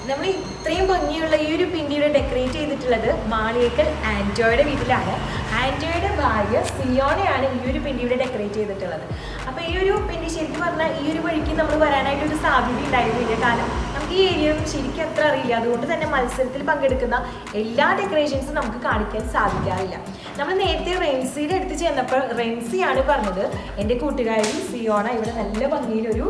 നമ്മൾ ഇത്രയും ഭംഗിയുള്ള ഈ ഒരു പിന്നിയുടെ ഡെക്കറേറ്റ് ചെയ്തിട്ടുള്ളത് മാളിയേക്കൽ ആൻറ്റോയുടെ വീട്ടിലാണ്. ആൻറ്റോയുടെ ഭാര്യ സിയോണയാണ് ഈ ഒരു പിന്നിയുടെ ഡെക്കറേറ്റ് ചെയ്തിട്ടുള്ളത്. അപ്പോൾ ഈ ഒരു പിന്നി ശരിക്കും പറഞ്ഞാൽ ഈ ഒരു വഴിക്ക് നമ്മൾ വരാനായിട്ടൊരു സാധ്യത ഉണ്ടായിരുന്നില്ല. കാരണം നമുക്ക് ഈ ഏരിയ ശരിക്കും അത്ര അറിയില്ല. അതുകൊണ്ട് തന്നെ മത്സരത്തിൽ പങ്കെടുക്കുന്ന എല്ലാ ഡെക്കറേഷൻസും നമുക്ക് കാണിക്കാൻ സാധിക്കാറില്ല. നമ്മൾ നേരത്തെ റെൻസിയുടെ അടുത്ത് ചെന്നപ്പോൾ റെൻസിയാണ് പറഞ്ഞത് എൻ്റെ കൂട്ടുകാരി സിയോണ ഇവിടെ നല്ല ഭംഗിയിലൊരു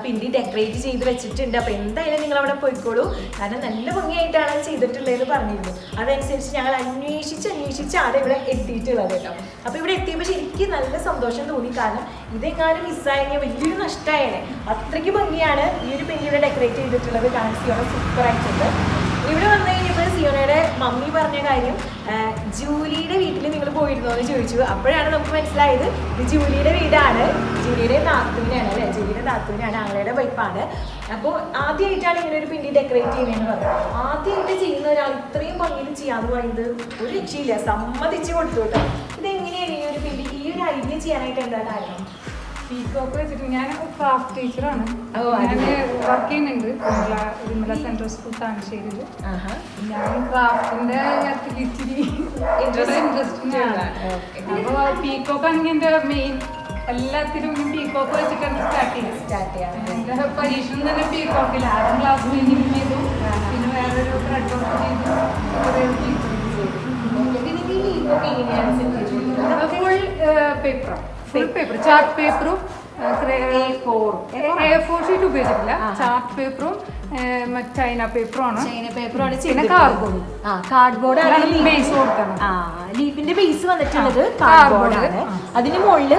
പിന്നി ഡെക്കറേറ്റ് ചെയ്ത് വെച്ചിട്ടുണ്ട്. അപ്പോൾ എന്തായാലും നിങ്ങൾ അവിടെ പോയിക്കോളൂ, കാരണം നല്ല ഭംഗിയായിട്ടാണ് ചെയ്തിട്ടുള്ളതെന്ന് പറഞ്ഞിരുന്നു. അതനുസരിച്ച് ഞങ്ങൾ അന്വേഷിച്ചാണ് ഇവിടെ എത്തിയിട്ടുള്ളത് കേട്ടോ. അപ്പോൾ ഇവിടെ എത്തിയപ്പോൾ ശരിക്കും നല്ല സന്തോഷം തോന്നി. കാരണം ഇതെങ്ങാനും മിസ്സായെങ്കിൽ വലിയൊരു നഷ്ടമായേനെ. അത്രയ്ക്ക് ഭംഗിയാണ് ഈ ഒരു പിന്നിയുടെ ഡെക്കറേറ്റ് ചെയ്തിട്ടുള്ളത്. കാരണം സിയോണ സൂപ്പറായിട്ടുണ്ട്. ഇവിടെ വന്നു കഴിഞ്ഞപ്പോൾ സിയോണയുടെ മമ്മി പറഞ്ഞ കാര്യം ജൂലിയുടെ വീട്ടിൽ നിങ്ങൾ പോയിരുന്നോ എന്ന് ചോദിച്ചു. അപ്പോഴാണ് നമുക്ക് മനസ്സിലായത് ഇത് ജൂലിയുടെ വീടാണ്. ജൂലിയുടെ നാത്തൂനാണ് അല്ലേ, ജൂലിയുടെ നാത്തൂനാണ്, ആങ്ങളയുടെ വൈഫാണ്. അപ്പോൾ ആദ്യമായിട്ടാണ് ഇങ്ങനെ ഒരു പിന്നി ഡെക്കറേറ്റ് ചെയ്യുന്നതെന്ന് പറഞ്ഞു. ആദ്യമായിട്ട് ചെയ്യുന്ന ഒരാൾ ഇത്രയും ഭംഗിയിൽ ചെയ്യാന്ന് പറയുന്നത് ഒരു രക്ഷയില്ല, സമ്മതിച്ച് കൊടുത്തു കേട്ടോ. ഇതെങ്ങനെയാണ് ഈ ഒരു പിന്നി ഈ ഒരു ഐഡിയ ചെയ്യാനായിട്ട് എന്താ കാരണം? പീക്കോക്ക് വെച്ചിട്ട് ഞാൻ ക്രാഫ്റ്റ് ടീച്ചറാണ്. ഞാൻ വർക്ക് ചെയ്യുന്നുണ്ട് വിമല സെൻട്രൽ സ്കൂൾ താമരശ്ശേരിയിൽ. ഞാൻ ക്രാഫ്റ്റിന്റെ കാര്യത്തിൽ ഇച്ചിരി ഇൻട്രസ്റ്റിംഗ് ആണ്. അപ്പോൾ പീക്കോക്ക് ആണെങ്കിൽ എൻ്റെ മെയിൻ എല്ലാത്തിലും പീക്കോക്ക് വെച്ചിട്ടാണ് സ്റ്റാർട്ട് ചെയ്യാം. എൻ്റെ പരീക്ഷ തന്നെ പീക്കോക്കില്ല. 6ാം ക്ലാസ് പെയിന്റിങ് ചെയ്തു, പിന്നെ വേറൊരു ത്രെഡ് വർക്ക് ചെയ്തു. ഫുൾ പേപ്പർ ചാർട്ട് പേപ്പറും A4 ഷീറ്റ് ഉപയോഗിച്ചിട്ടില്ല. ചാർട്ട് പേപ്പറും ചൈന പേപ്പറുമാണ്. പിന്നെ കാർഡ്ബോർഡ് ബേസ് കൊടുക്കണം. ലീഫിന്റെ ബേസ് വന്നിട്ടുള്ളത് കാർഡ്ബോർഡാണ്. അതിന് മുകളിൽ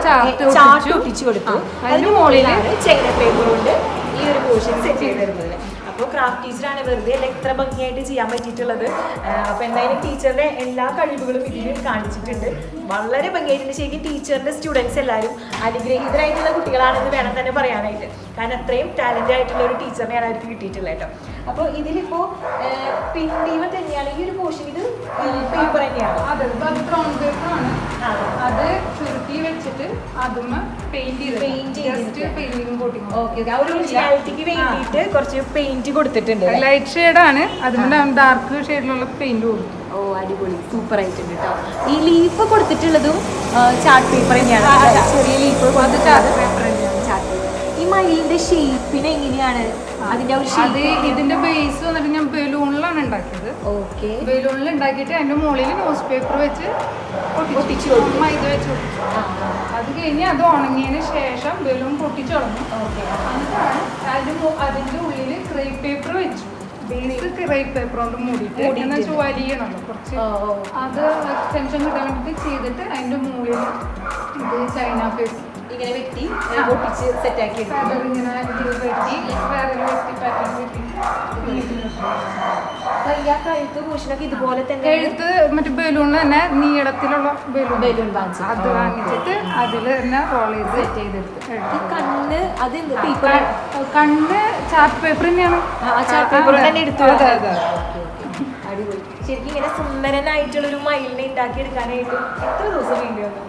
ചാർട്ട് ഒട്ടിച്ചു കൊടുത്തു. അതിന് മുകളിലാണ് ചൈന പേപ്പർ കൊണ്ട് ഈ ഒരു പോർഷൻ സെറ്റ് ചെയ്ത് തരുന്നത്. അപ്പോൾ ക്രാഫ്റ്റ് ടീച്ചറാണ്, വെറുതെ അല്ല ഇത്ര ഭംഗിയായിട്ട് ചെയ്യാൻ പറ്റിയിട്ടുള്ളത്. അപ്പോൾ എന്തായാലും ടീച്ചറുടെ എല്ലാ കഴിവുകളും ഇതിൽ കാണിച്ചിട്ടുണ്ട്. വളരെ ഭംഗിയായിട്ടുണ്ട്. ശരിക്കും ടീച്ചറിൻ്റെ സ്റ്റുഡൻസ് എല്ലാവരും അനുഗ്രഹീതരായിട്ടുള്ള കുട്ടികളാണെന്ന് വേണം തന്നെ പറയാനായിട്ട്. കാരണം അത്രയും ടാലൻ്റ് ആയിട്ടുള്ള ഒരു ടീച്ചറിനെയാണ് അവർക്ക് കിട്ടിയിട്ടുള്ളത് കേട്ടോ. അപ്പോൾ ഇതിലിപ്പോൾ പിന്നീവ തന്നെയാണ് ഈ ഒരു പോർഷൻ. ഇത് പേപ്പർ തന്നെയാണ്, അത് ബ്രൗൺ പേപ്പറാണ്. അത് ചുരുട്ടി വെച്ചിട്ട് അതും പെയിന്റ് വേണ്ടിയിട്ട് കുറച്ച് പെയിന്റ് കൊടുത്തിട്ടുണ്ട്. ലൈറ്റ് ഷെയ്ഡാണ്, അതിന് ഡാർക്ക് ഷെയ്ഡിലുള്ള പെയിന്റ് കൊടുത്തു. ഓ അടിപൊളി, സൂപ്പർ ആയിട്ടുണ്ട് കേട്ടോ. ഈ ലീഫ് കൊടുത്തിട്ടുള്ളതും ചാർട്ട് പേപ്പർ തന്നെയാണ്, ചെറിയ ലീഫ്. അത് ചാർട്ട് പേപ്പർ തന്നെയാണ്. Chart paper. ഈ മയിലിന്റെ ഷേപ്പിന് എങ്ങനെയാണ് അതിന്റെ ഒരു ഇതിന്റെ ബേസ് വന്നിട്ട് ഞാൻ ബലൂണിലാണ് ഉണ്ടാക്കിയത്. ഓക്കെ, ബലൂണിൽ ഉണ്ടാക്കിയിട്ട് അതിന്റെ മുകളിൽ ന്യൂസ് പേപ്പർ വെച്ച് പൊട്ടിച്ചു ഇത് വെച്ച്. അത് കഴിഞ്ഞ് അത് ഉണങ്ങിയതിന് ശേഷം ബലൂൺ പൊട്ടിച്ചു തുടങ്ങും. എന്നിട്ടാണ് അതിന്റെ ഉള്ളിൽ ക്രേപ്പ് പേപ്പർ വെച്ചു. ബേസ് ക്രേപ്പ് പേപ്പർ കൊണ്ട് മൂടിയിട്ട് എന്ന് വെച്ചാൽ വലിയണല്ലോ കുറച്ച്. അത് എക്സ്റ്റൻഷൻ കിട്ടാൻ വേണ്ടിയിട്ട് ചെയ്തിട്ട് അതിന്റെ മുകളിൽ ഇത് ചൈന പേപ്പർ ഇങ്ങനെ വെട്ടി പൊട്ടിച്ച് സെറ്റാക്കി ഇങ്ങനെ വെട്ടി വേറെ വെട്ടി പാറ്റേൺ വെട്ടി. കഴുത്ത് പോഷനൊക്കെ ഇതുപോലെ തന്നെ എഴുത്ത് മറ്റേ ബലൂണിൽ തന്നെ നീളത്തിലുള്ള ബലൂൺ വാങ്ങിച്ചു. അത് വാങ്ങിച്ചിട്ട് അതിൽ തന്നെ റോൾ ചെയ്ത് സെറ്റ് ചെയ്തെടുത്ത്. കണ്ണ് അത് പേപ്പർ, കണ്ണ് ചാർട്ട് പേപ്പർ തന്നെയാണ്. ചാർട്ട് പേപ്പർ തന്നെ എടുത്തു. അടിപൊളി. ശരിക്കും ഇങ്ങനെ സുന്ദരനായിട്ടുള്ളൊരു മയിലിനെ ഉണ്ടാക്കിയെടുക്കാനായിട്ട് എത്ര ദിവസം വേണ്ടി വന്നു?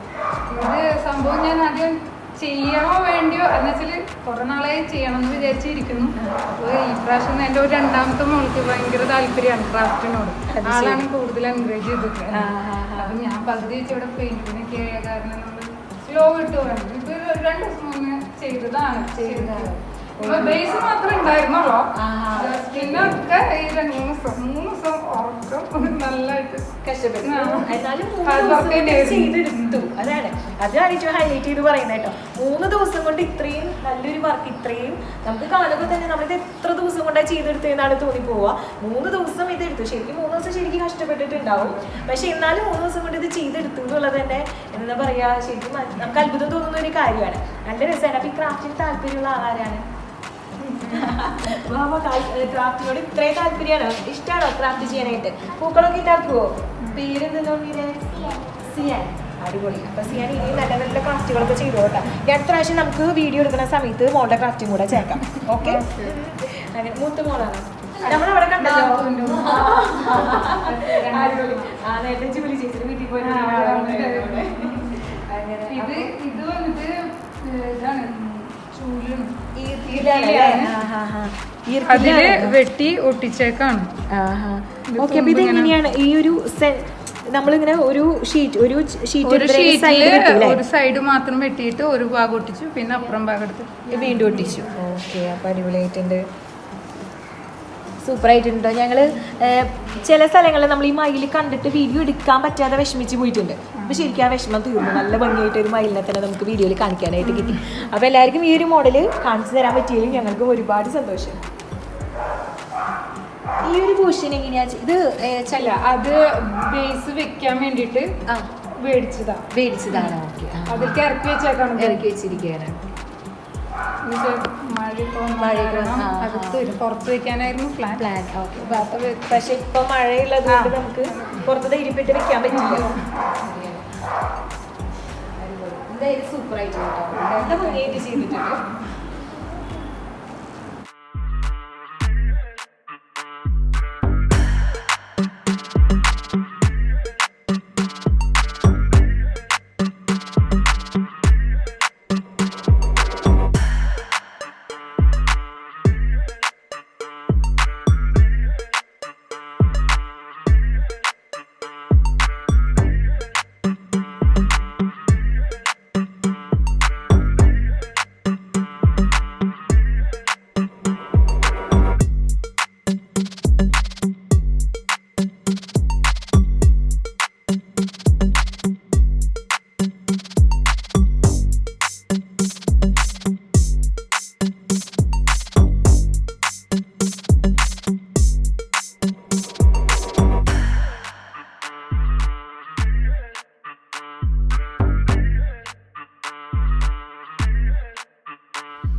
ഇത് സംഭവം ഞാൻ ആദ്യം ചെയ്യണോ വേണ്ടിയോ എന്ന് വെച്ചാൽ കുറെ നാളായി ചെയ്യണം എന്ന് വിചാരിച്ചിരിക്കുന്നു. അപ്പോൾ ഈ പ്രാവശ്യം എൻ്റെ ഒരു 2ാമത്തെ മോൾക്ക് ഭയങ്കര താല്പര്യമാണ് ക്രാഫ്റ്റിനോട്. ആളാണ് കൂടുതൽ എൻകറേജ് ചെയ്തിട്ട്. അപ്പം ഞാൻ പകുതി വെച്ച് ഇവിടെ പെയിന്റിങ്ങിനൊക്കെ ആയ കാരണം നമ്മൾ സ്ലോ ഇട്ട് വേണം. ഇപ്പൊ 2 ദിവസം മുന്നേ ചെയ്തതാണ്. ബേസ് മാത്രമേ ഉണ്ടായിരുന്നുള്ളൂ. പിന്നെ ഒക്കെ ഈ 3 ദിവസം ഉറക്കം നല്ലതായിട്ട് കഷ്ടപ്പെട്ടു. എന്നാലും ചെയ്തെടുത്തു. അതാണ് ഏറ്റവും ഹൈലൈറ്റ് ചെയ്ത് പറയുന്നത് കേട്ടോ. 3 ദിവസം കൊണ്ട് ഇത്രയും നല്ലൊരു വർക്ക്, ഇത്രയും നമുക്ക് കാണുമ്പോൾ തന്നെ നമ്മളിത് എത്ര ദിവസം കൊണ്ടാണ് ചെയ്തെടുത്തതെന്നാണ് തോന്നിപ്പോവുക. 3 ദിവസം ഇതെടുത്തു. ശരിക്കും 3 ദിവസം ശരിക്കും കഷ്ടപ്പെട്ടിട്ടുണ്ടാവും. പക്ഷെ എന്നാലും 3 ദിവസം കൊണ്ട് ഇത് ചെയ്തെടുത്തു എന്നുള്ളത് തന്നെ എന്താ പറയുക, ശരിക്കും നമുക്ക് അത്ഭുതം തോന്നുന്ന ഒരു കാര്യമാണ്. നല്ല രസമാണ്. അപ്പോൾ ഈ ക്രാഫ്റ്റിന് താല്പര്യമുള്ള ആളാരാണ്? ക്രാഫ്റ്റിനോട് ഇത്രയും താല്പര്യമാണോ? ഇഷ്ടമാണോ ക്രാഫ്റ്റ് ചെയ്യാനായിട്ട്? പൂക്കളൊക്കെ ഉണ്ടാക്കുവോ? പേരെന്തോ? സിയാൻ. അടിപൊളി. അപ്പോൾ സിയാൻ ഇനി നല്ല നല്ല ക്രാഫ്റ്റുകളൊക്കെ ചെയ്തു കേട്ടോ. അടുത്ത പ്രാവശ്യം നമുക്ക് വീഡിയോ എടുക്കുന്ന സമയത്ത് മോളുടെ ക്രാഫ്റ്റും കൂടെ ചേർക്കാം. ഓക്കെ. അങ്ങനെ മൂത്ത മോളാണ് നമ്മളവിടെ കണ്ടല്ലോ. അടിപൊളി. നേരത്തെ ജൂലി ചേച്ചിയുടെ വീട്ടിൽ പോയി. ഇത് വന്നിട്ട് ഇതാണ് അതില് വെട്ടി ഒട്ടിച്ചേക്കാണ്. ഓക്കെ, അപ്പൊ ഇതെങ്ങനെയാണ് ഈ ഒരു നമ്മളിങ്ങനെ ഒരു ഷീറ്റില് ഒരു സൈഡ് മാത്രം വെട്ടിയിട്ട് ഒരു ഭാഗം ഒട്ടിച്ചു, പിന്നെ അപ്പുറം ഭാഗം എടുത്ത് വീണ്ടും ഒട്ടിച്ചു. ഓക്കെ, അപ്പൊ അടിപൊളിയായിട്ടുണ്ട്, സൂപ്പർ ആയിട്ടുണ്ടോ. ഞങ്ങള് ചില സ്ഥലങ്ങളിൽ നമ്മൾ ഈ മയിൽ കണ്ടിട്ട് വീഡിയോ എടുക്കാൻ പറ്റാതെ വിഷമിച്ച് പോയിട്ടുണ്ട്. അപ്പൊ ശരിക്കും ആ വിഷമം തീർന്നു. നല്ല ഭംഗിയായിട്ട് ഒരു മയിലിനെ തന്നെ നമുക്ക് വീഡിയോയിൽ കാണിക്കാനായിട്ട് കിട്ടി. അപ്പൊ എല്ലാവർക്കും ഈ ഒരു മോഡല് കാണിച്ചു തരാൻ പറ്റിയതിൽ ഞങ്ങൾക്ക് ഒരുപാട് സന്തോഷം. ഈ ഒരു ഭൂഷൺ എങ്ങനെയാ ഇത്? അല്ല, അത് ബേസ് വെക്കാൻ വേണ്ടിട്ട് മേടിച്ചതാണ്. ഓക്കെ, അതിലേക്ക് ഇറക്കി വെച്ചേക്കാണ്, ഇറക്കി വെച്ചിരിക്കുകയാണ്. പുറത്ത് വെക്കാനായിരുന്നു പ്ലാൻ. പക്ഷെ ഇപ്പൊ മഴയുള്ളത് കൊണ്ട് നമുക്ക് പുറത്ത് ഇരിപ്പിട്ട് വെക്കാൻ പറ്റില്ല. എന്തായാലും സൂപ്പർ ആയിട്ട് കേട്ടോ, നല്ല ഭംഗിയായിട്ട് ചെയ്തിട്ടുണ്ട്.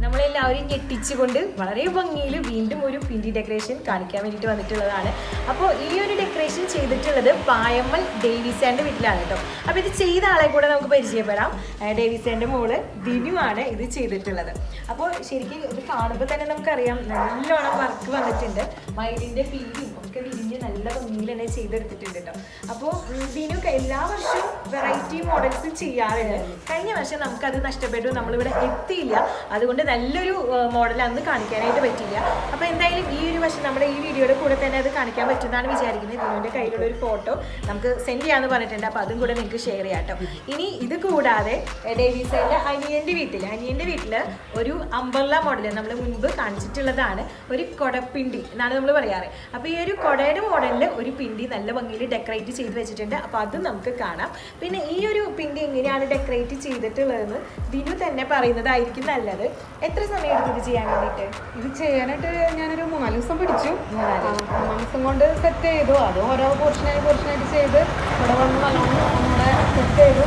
നമ്മളെല്ലാവരും ഞെട്ടിച്ചുകൊണ്ട് വളരെ ഭംഗിയിൽ വീണ്ടും ഒരു പിണ്ടി ഡെക്കറേഷൻ കാണിക്കാൻ വേണ്ടിയിട്ട് വന്നിട്ടുള്ളതാണ്. അപ്പോൾ ഈ ഒരു ഡെക്കറേഷൻ ചെയ്തിട്ടുള്ളത് പായമ്മൽ ഡേവിസേൻ്റെ വീട്ടിലാണ് കേട്ടോ. അപ്പോൾ ഇത് ചെയ്ത ആളെ കൂടെ നമുക്ക് പരിചയപ്പെടാം. ഡേവിസേൻ്റെ മോള് ദിനു ആണ് ഇത് ചെയ്തിട്ടുള്ളത്. അപ്പോൾ ശരിക്കും ഇത് കാണുമ്പോൾ തന്നെ നമുക്കറിയാം നല്ലോണം വർക്ക് വന്നിട്ടുണ്ട്. മയിലിൻ്റെ പീലും ഒക്കെ വിരിഞ്ഞ് നല്ല ഭംഗിയിൽ തന്നെ ചെയ്തെടുത്തിട്ടുണ്ട് കേട്ടോ. അപ്പോൾ ദിനു എല്ലാ വർഷവും വെറൈറ്റി മോഡൽസ് ചെയ്യാറുണ്ട്. കഴിഞ്ഞ വർഷം നമുക്കത് നഷ്ടപ്പെട്ടു, നമ്മളിവിടെ എത്തിയില്ല. അതുകൊണ്ട് നല്ലൊരു മോഡൽ അന്ന് കാണിക്കാനായിട്ട് പറ്റില്ല. അപ്പോൾ എന്തായാലും ഈ ഒരു വർഷം നമ്മുടെ ഈ വീഡിയോയുടെ കൂടെ തന്നെ അത് കാണിക്കാൻ പറ്റുമെന്നാണ് വിചാരിക്കുന്നത്. ദിനുവിൻ്റെ കയ്യിലുള്ള ഒരു ഫോട്ടോ നമുക്ക് സെൻഡ് ചെയ്യാമെന്ന് പറഞ്ഞിട്ടുണ്ട്. അപ്പോൾ അതും കൂടെ നിങ്ങൾക്ക് ഷെയർ ചെയ്യാം കേട്ടോ. ഇനി ഇത് കൂടാതെ ഡേവിസേൻ്റെ അനിയൻ്റെ വീട്ടിൽ ഒരു അംബർല മോഡൽ നമ്മൾ മുൻപ് കാണിച്ചിട്ടുള്ളതാണ്. ഒരു കൊടപ്പിണ്ടി എന്നാണ് നമ്മൾ പറയാറ്. അപ്പോൾ ഈ ഒരു കൊടയുടെ മോഡലിൽ ഒരു പിണ്ടി നല്ല ഭംഗിയിൽ ഡെക്കറേറ്റ് ചെയ്ത് വെച്ചിട്ടുണ്ട്. അപ്പോൾ അത് നമുക്ക് കാണാം. പിന്നെ ഈ ഒരു പിണ്ടി എങ്ങനെയാണ് ഡെക്കറേറ്റ് ചെയ്തിട്ടുള്ളതെന്ന് ദിനു തന്നെ പറയുന്നതായിരിക്കും നല്ലത്. എത്ര സമയം എടുക്കും ഇത് ചെയ്യാൻ വേണ്ടിയിട്ട്? ഇത് ചെയ്യാനായിട്ട് ഞാനൊരു 3-4 ദിവസം പിടിച്ചു. 3 ദിവസം കൊണ്ട് സെറ്റ് ചെയ്തു. അത് ഓരോ പോർഷനായിട്ട് ചെയ്ത് ഇവിടെ വന്ന് നല്ലോണം നമ്മുടെ സെറ്റ് ചെയ്തു.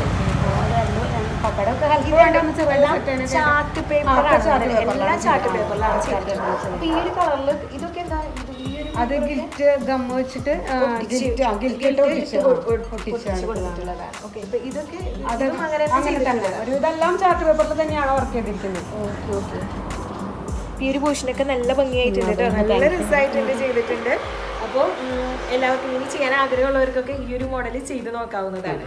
ചാർട്ട് പേപ്പറിലാണ് ചെയ്തിട്ടുള്ളത്. ഈ ഒരു കളറിൽ ഇതൊക്കെ എന്താ? അത് ഗിൽറ്റ് ഗം വെച്ചിട്ട് അങ്ങനെ തന്നെ ഒരു ഇതെല്ലാം ചാർട്ട് പേപ്പറിൽ തന്നെയാണ് വർക്ക് ചെയ്തിരിക്കുന്നത്. ഈ ഒരു പോർഷനൊക്കെ നല്ല ഭംഗിയായിട്ടുണ്ട് കേട്ടോ, നല്ല രസമായിട്ടുണ്ട് ചെയ്തിട്ടുണ്ട്. അപ്പോൾ എല്ലാവർക്കും ഇനി ചെയ്യാൻ ആഗ്രഹമുള്ളവർക്കൊക്കെ ഈ ഒരു മോഡൽ ചെയ്ത് നോക്കാവുന്നതാണ്.